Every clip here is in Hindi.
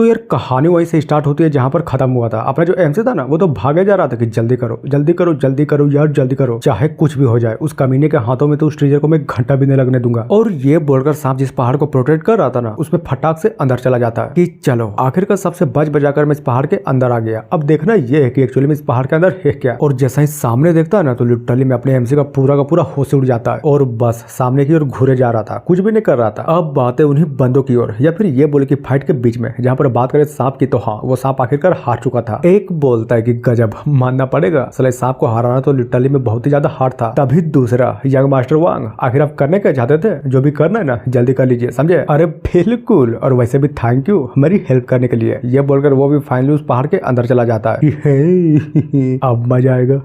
तो यार कहानी वहीं से स्टार्ट होती है जहाँ पर खत्म हुआ था। अपना जो एमसी था ना वो तो भागे जा रहा था कि जल्दी करो जल्दी करो जल्दी करो यार जल्दी करो, चाहे कुछ भी हो जाए उस कमीने के हाथों में तो उस ट्रीजर को मैं घंटा भी नहीं लगने दूंगा। और ये बोलकर सांप जिस पहाड़ को प्रोटेक्ट कर रहा था ना उसमें फटाक से अंदर चला जाता है कि चलो आखिरकार सबसे बच बजाकर मैं इस पहाड़ के अंदर आ गया। अब देखना ये है कि एक्चुअली में इस पहाड़ के अंदर है क्या। और जैसा ही सामने देखता है ना तो लिटरली में अपने एमसी का पूरा होश उड़ जाता है और बस सामने की ओर घूरे जा रहा था, कुछ भी नहीं कर रहा था। अब बातें उन्हीं बंदों की ओर, या फिर ये बोले कि फाइट के बीच में जहाँ पर बात करें सांप की तो हाँ वो सांप आखिरकार हार चुका था। एक बोलता है कि गजब मानना पड़ेगा साले सांप को हराना तो लिटरली में बहुत ही ज्यादा हार्ड था। तभी दूसरा यंग मास्टर वांग, आखिर आप करने क्या चाहते थे, जो भी करना है ना जल्दी कर लीजिए समझे। अरे बिल्कुल, और वैसे भी थैंक यू हमारी हेल्प करने के लिए। ये बोलकर वो भी फाइनली उस पहाड़ के अंदर चला जाता है। अब मजा आएगा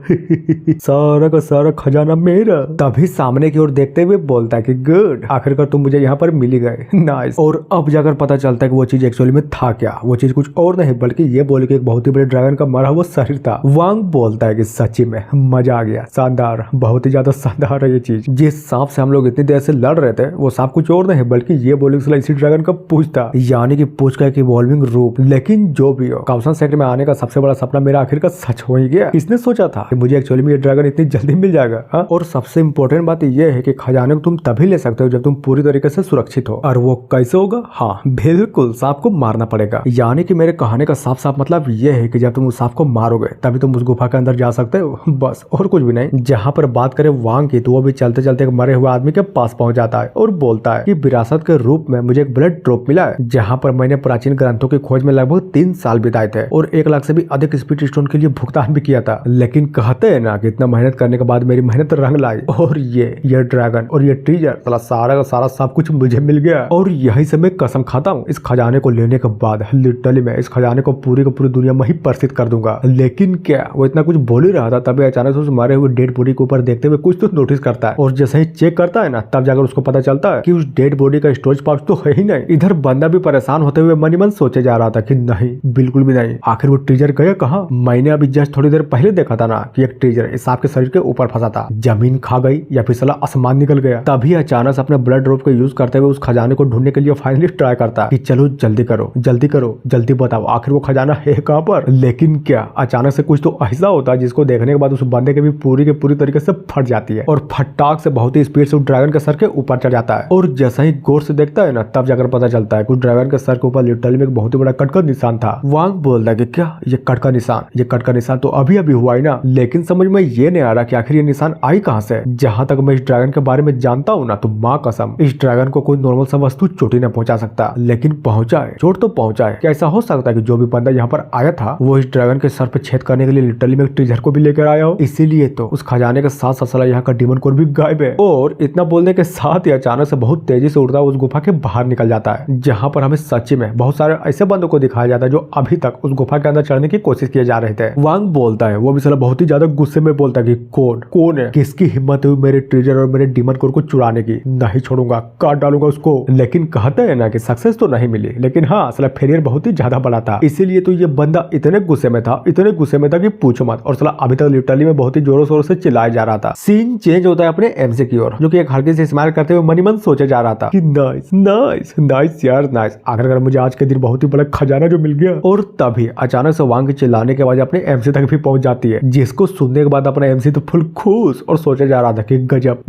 सारा का सारा खजाना मेरा। तभी सामने की ओर देखते हुए बोलता है कि गुड, आखिरकार तुम मुझे यहाँ पर मिल ही गए, नाइस। और अब जाकर पता चलता है कि वो चीज एक्चुअली में था क्या। वो चीज कुछ और नहीं बल्कि ये बोले कि एक बहुत ही बड़े ड्रैगन का मरा हुआ शरीर था। वांग बोलता है कि सच्ची में मजा आ गया, शानदार, बहुत ही ज्यादा शानदार है ये चीज। जिस सांप से हम लोग इतनी देर से लड़ रहे थे वो सांप कुछ और नहीं बल्कि ये बोले इसी ड्रैगन का पूंछ था, यानी कि पूंछ का एक इवॉल्विंग रूप। लेकिन जो भी हो, काउसन सेक्टर में आने का सबसे बड़ा सपना मेरा आखिरकार सच हो ही गया। किसने सोचा था कि मुझे एक्चुअली में ये ड्रैगन इतनी जल्दी मिल जाएगा। हाँ? और सबसे इंपॉर्टेंट बात ये है कि खजाने को तुम तभी ले सकते हो जब तुम पूरी तरीके से सुरक्षित हो। और वो कैसे होगा? हाँ बिल्कुल, सांप को मारना पड़ेगा। यानी कि मेरे कहने का साफ साफ मतलब ये है कि जब तुम उस सांप को मारोगे तभी तुम उस गुफा के अंदर जा सकते हो, बस और कुछ भी नहीं। जहाँ पर बात करें वांग की तो वो भी चलते चलते एक मरे हुए आदमी के पास पहुंच जाता है और बोलता है कि विरासत के रूप में मुझे एक ब्लड ड्रॉप मिला है, जहाँ पर मैंने प्राचीन ग्रंथों की खोज में लगभग 3 साल बिताए थे और 1 लाख से भी अधिक स्पीड स्टोन के लिए भुगतान भी किया था। लेकिन कहते हैं ना कि इतना मेहनत करने के बाद मेरी मेहनत रंग लाई और ये ड्रैगन और ये ट्रीजर सारा का सारा सब कुछ मुझे मिल गया। और यही से मैं कसम खाता हूँ इस खजाने को लेने के बाद लिटरली मैं इस खजाने को पूरी दुनिया में ही प्रसिद्ध कर दूंगा। लेकिन क्या वो इतना कुछ बोल ही रहा था तभी अचानक से उस मारे हुए डेड बॉडी के ऊपर देखते हुए कुछ तो नोटिस करता है और जैसे ही चेक करता है ना तब जाकर उसको पता चलता है कि उस डेड बॉडी का स्टोरेज पाउच तो है ही नहीं। इधर बंदा भी परेशान होते हुए मन ही मन सोचे जा रहा था कि नहीं बिल्कुल भी नहीं, आखिर वो ट्रीजर गया कहाँ। मैंने अभी जस्ट थोड़ी देर पहले देखा था ना कि एक ट्रीजर इस सांप के शरीर के ऊपर फंसा था, जमीन खा गई या फिर साला आसमान निकल गया। तभी अचानक से अपने ब्लड ड्रॉप को यूज करते हुए उस खजाने को ढूंढने के लिए फाइनली ट्राई करता है कि चलो जल्दी करो जल्दी करो जल्दी बताओ आखिर वो खजाना है कहाँ पर। लेकिन क्या अचानक से कुछ तो ऐसा होता है जिसको देखने के बाद उस बंदे के भी पूरी तरीके से फट जाती है और फटाक से बहुत ही स्पीड से उस ड्रैगन के सर के ऊपर चढ़ जाता है। और जैसा ही गौर से देखता है ना तब जाकर पता चलता है कि उस ड्रैगन के सर के ऊपर लिटरली में एक बहुत ही बड़ा कट का निशान था। वांग बोलता है कि क्या ये कट का निशान तो अभी हुआ ही ना, लेकिन समझ में ये नहीं आ रहा कि आखिर ये निशान आई कहाँ से। जहां तक मैं इस ड्रैगन के बारे में जानता हूँ ना तो माँ कसम इस ड्रैगन को कोई नॉर्मल सा वस्तु चोट ही नहीं पहुंचा सकता, लेकिन पहुंचाए चोट तो पहुंचाए। क्या ऐसा हो सकता है कि जो भी बंदा यहाँ पर आया था वो इस ड्रैगन के सर पे छेद करने के लिए लिटरली में एक ट्रीजर को भी लेकर आया हो, इसीलिए तो उस खजाने के साथ साथ यहाँ का डीमन कोर भी गायब है। और इतना बोलने के साथ ही अचानक से बहुत तेजी से उड़ता उस गुफा के बाहर निकल जाता है, जहाँ पर हमें सच्ची में बहुत सारे ऐसे बंदों को दिखाया जाता है जो अभी तक उस गुफा के अंदर चढ़ने की कोशिश किए जा रहे थे। वांग बोलता है, वो भी साला बहुत ही ज्यादा गुस्से में बोलता है कि कौन है, किसकी हिम्मत हुई मेरे ट्रीजर और मेरे डीमन कोर को चुराने की, नहीं छोड़ूंगा, काट डालूंगा उसको। लेकिन कहते हैं ना कि सक्सेस तो नहीं मिली, लेकिन हाँ साला फेलियर बहुत ही ज्यादा बड़ा था, इसीलिए तो ये बंदा इतने गुस्से में था कि पूछो मत। और साला अभी तक लिटरली में बहुत ही जोरों शोरों से चिल्लाया जा रहा था। सीन चेंज होता है अपने एमसी की ओर, जो कि एक हल्के से स्माइल करते हुए मन ही मन सोचे जा रहा था कि नाइस यार नाइस, आखिरकार मुझे आज के दिन बहुत ही बड़ा खजाना जो मिल गया। और तभी अचानक से वांग के चिल्लाने के बाद अपने एमसी तक भी पहुंच जाती है, जिसको सुनने के बाद अपना एमसी तो फुल खुश और सोचे जा रहा था कि गजब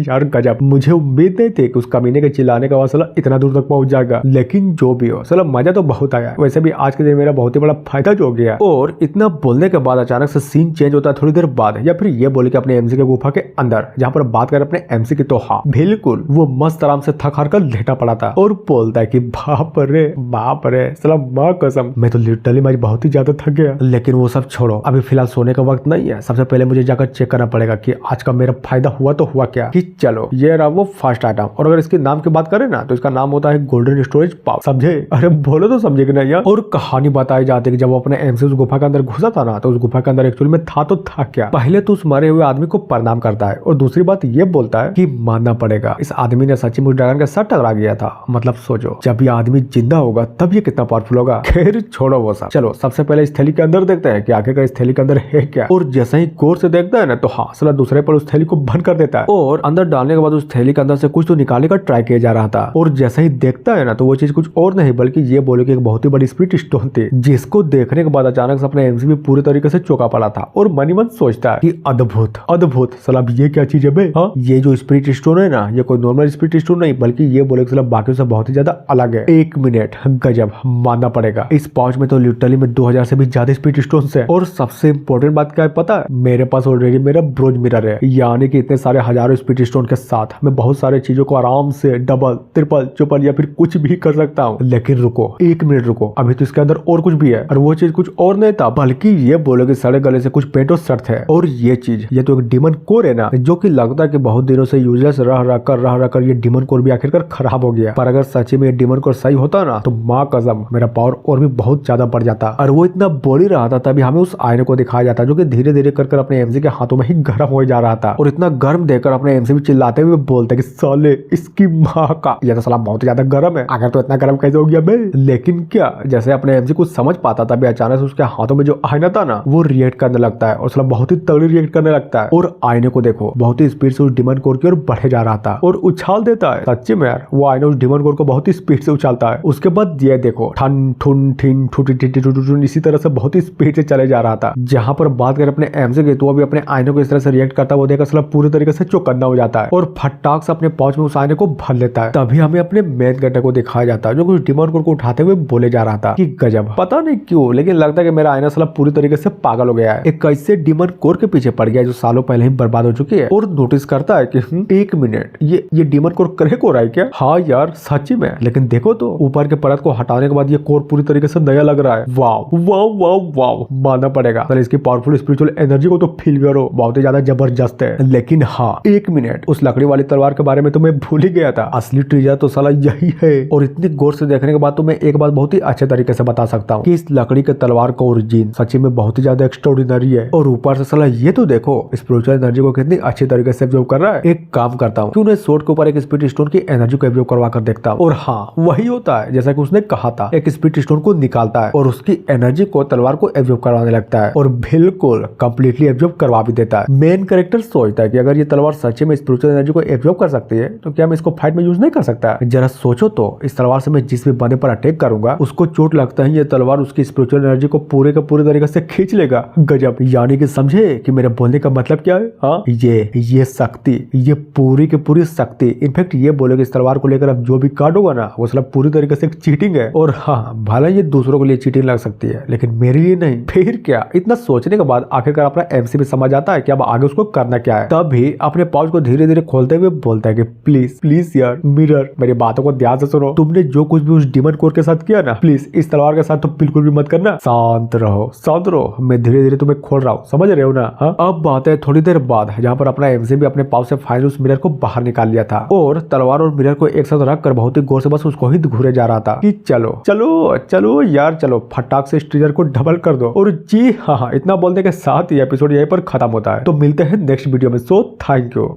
यार गजब, मुझे उम्मीद नहीं थी कि उस कमीने के चिल्लाने का आवाज साला इतना दूर तक पहुंच जाएगा। लेकिन जो भी हो साला मजा तो बहुत आया, वैसे भी आज के दिन मेरा बहुत ही बड़ा फायदा जो हो गया। और इतना बोलने के बाद अचानक से सीन चेंज होता है थोड़ी देर बाद, या फिर ये बोले कि अपने एमसी के गुफा के अंदर, जहाँ पर बात करें अपने एमसी की तो हाँ बिल्कुल वो मस्त आराम से थक हार कर लेटा पड़ा था और बोलता है कि बाप रे साला माँ कसम मैं तो लिटरली मैं बहुत ही ज्यादा थक गया। लेकिन वो सब छोड़ो, अभी फिलहाल सोने का वक्त नहीं है, सबसे पहले मुझे जाकर चेक करना पड़ेगा कि आज का मेरा फायदा हुआ तो हुआ क्या। कि चलो ये रहा वो फर्स्ट आइटम, और अगर इसके नाम की बात करें ना तो इसका नाम होता है गोल्डन स्टोरेज पाउच, समझे? अरे बोलो तो समझे कि नहीं यार। और कहानी बताई जाती है कि जब वो अपने एमसी उस गुफा के अंदर घुसा था ना तो उस गुफा के अंदर एक्चुअली में था तो था क्या। पहले तो उस मरे हुए आदमी को प्रणाम करता है और दूसरी बात ये बोलता है कि मानना पड़ेगा इस आदमी ने सच्ची में ड्रैगन के साथ टकरा गया था। मतलब सोचो जब ये आदमी जिंदा होगा तब ये कितना पावरफुल होगा। खैर छोड़ो वो सब, चलो सबसे पहले इस थैली के अंदर देखते हैं कि आखिरकार इस थैली के अंदर है क्या। और जैसा ही गौर से देखता है ना तो हाँ साला दूसरे पर उस थैली को बंद कर देता है और अंदर डालने के बाद उस थैली के अंदर से कुछ तो निकालने का ट्राई किया जा रहा था। और जैसा ही देखता है ना तो वो चीज कुछ और नहीं नहीं बल्कि ये बोले कि एक बहुत ही बड़ी स्पिरिट स्टोन थी, जिसको देखने के बाद अचानक से अपने एमसीबी पूरे तरीके से चौंका पड़ा था और मन ही मन सोचता है कि अद्भुत अद्भुत सलाब ये क्या चीज है बे। हाँ, ये जो स्पिरिट स्टोन है ना, ये कोई नॉर्मल स्पिरिट स्टोन नहीं बल्कि ये बोले कि सलाब बाकी से बहुत ही ज्यादा अलग है। 1 मिनट, गजब मानना पड़ेगा। इस पाउच में तो लिटरली में 2000 से भी ज्यादा स्पिरिट स्टोन है। और सबसे इंपॉर्टेंट बात क्या है पता है, मेरे पास ऑलरेडी मेरा ब्रोंज मिरर है, यानी कि इतने सारे हजारों स्पिरिट स्टोन के साथ मैं बहुत सारे चीजों को आराम से डबल ट्रिपल ट्रिपल या फिर कुछ भी कर सकता हूँ। लेकिन रुको, 1 मिनट रुको, अभी तो इसके अंदर और कुछ भी है और वो चीज कुछ और नहीं था बल्कि ये बोले कि सड़े गले से कुछ पेंट और शर्ट है। और ये चीज ये तो एक डीमन कोर है ना, जो कि लगता है कि बहुत दिनों से यूजलेस रह कर ये डीमन कोर भी आखिरकार खराब हो गया। पर अगर सच्ची में ये डीमन कोर सही होता ना तो माँ कसम मेरा पावर और भी बहुत ज्यादा बढ़ जाता। और वो इतना बोल ही रहा था तभी हमें उस आईने को दिखाया जाता जो कि धीरे धीरे कर अपने एमसी के हाथों में ही गर्म हो जा रहा था। और इतना गर्म देखकर अपने एमसी भी चिल्लाते हुए बोलते कि साले इसकी माँ का, ये तो साला बहुत ज्यादा गर्म है, अगर तो इतना गर्म कैसे हो गया बे। लेकिन क्या जैसे अपने एमसी कुछ समझ पाता तभी अचानक से उसके हाथों में जो आईना था ना वो रिएक्ट करने लगता है और साला बहुत ही तगड़ी रिएक्ट करने लगता है। और आईने को देखो बहुत ही स्पीड से उस डीमन कोर की ओर बढ़े जा रहा था और उछाल देता है। सच्ची में यार वो आईना उस डीमन कोर को बहुत ही स्पीड से उछालता है। उसके बाद ये देखो ठन ठुन ठिन ठुन इसी तरह से बहुत ही स्पीड से चले जा रहा था। जहां पर बात करें अपने एमसी की तो वो भी अपने आईने को इस तरह से रिएक्ट करता हुआ देखकर साला पूरी तरीके से चौकन्ना हो जाता है और फटाक से अपने पाउच में उस आईने को भर लेता है। तभी हमें अपने मेन कैरेक्टर को दिखाया जाता है जो कुछ डीमन कोर को उठाते हुए बोले जा रहा था कि गजब, पता नहीं क्यों लेकिन लगता है कि मेरा आईना साला पूरी तरीके से पागल हो गया है, एक कैसे डीमन कोर के पीछे पड़ गया जो सालों पहले ही बर्बाद हो चुकी है। और नोटिस करता है कि 1 मिनट ये डीमन कोर क्रैक हो रहा है क्या? हाँ यार सच्ची में, लेकिन देखो तो ऊपर के परत को हटाने के बाद ये कोर पूरी तरीके से नया लग रहा है। वाव वाव वाव वाव, मानना पड़ेगा सर इसकी पावरफुल स्पिरिचुअल एनर्जी को तो फील करो, बहुत ही ज्यादा जबरदस्त है। लेकिन हाँ 1 मिनट, उस लकड़ी वाली तलवार के बारे में तो मैं भूल ही गया था, असली ट्रिजर तो साला यही है। और इतनी गौर से देखने के बाद तो मैं एक बात बहुत ही अच्छे तरीके से बता सकता हूँ कि इस लकड़ी के तलवार का ओरिजिन सच्ची में बहुत ही ज्यादा एक्स्ट्राऑर्डिनरी है। और ऊपर से साला ये तो देखो स्पिरिचुअल एनर्जी को कितनी अच्छी तरीके से एब्जॉर्ब कर रहा है। एक काम करता हूँ कि उन्हें स्वॉर्ड के ऊपर एक स्पिरिट स्टोन की एनर्जी को एब्जॉर्ब करवा कर देखता हूँ। और हाँ वही होता है जैसा कि उसने कहा था, एक स्पिरिट स्टोन को निकालता है और उसकी एनर्जी को तलवार को एब्जॉर्ब करवाने लगता है और बिल्कुल कंप्लीटली एब्जॉर्ब करवा भी देता है। मेन कैरेक्टर सोचता है कि अगर ये तलवार सच्ची में स्पिरिचुअल एनर्जी को एब्जॉर्ब कर सकती है तो क्या मैं इसको फाइट में यूज नहीं कर सकता? जरा सोचो तो, इस तलवार से मैं जिस भी बंदे पर अटैक करूंगा उसको चोट लगता है, ये तलवार उसकी स्पिरिचुअल एनर्जी को पूरे का पूरे तरीके से खींच लेगा। गजब, यानी कि समझे कि मेरे बोलने का मतलब क्या है? हाँ ये शक्ति, ये पूरी की पूरी शक्ति। इनफैक्ट ये बोले कि इस तलवार को लेकर अब जो भी कार्ड होगा ना वो सब पूरी तरीके से चीटिंग है। और हाँ भला ये दूसरों के लिए चीटिंग लग सकती है लेकिन मेरे लिए नहीं। फिर क्या, इतना सोचने के बाद आखिरकार अपना एमसी भी समझ आता है कि अब आगे उसको करना क्या है। तभी अपने पाउच को धीरे धीरे खोलते हुए बोलता है कि प्लीज प्लीज यार मिरर, मेरी बातों को ध्यान से सुनो, तुमने जो कुछ भी उस डीमन कोर के साथ किया ना प्लीज इस तलवार के साथ तो बिल्कुल भी मत करना। शांत रहो, मैं धीरे धीरे तुम्हें खोल रहा हूँ, समझ रहे हो ना? हाँ अब बात है थोड़ी देर बाद जहाँ पर अपना एमसी भी अपने पाउच से फाइनल उस मिरर को बाहर निकाल लिया था और तलवार और मिरर को एक साथ रख कर बहुत ही गौर से बस उसको ही घूरे जा रहा था कि चलो चलो चलो यार चलो फटाक से इस ट्रिजर को डबल कर दो। और जी हाँ इतना बोलने के साथ ही एपिसोड यहीं पर खत्म होता है। तो मिलते हैं नेक्स्ट वीडियो में। So thank you.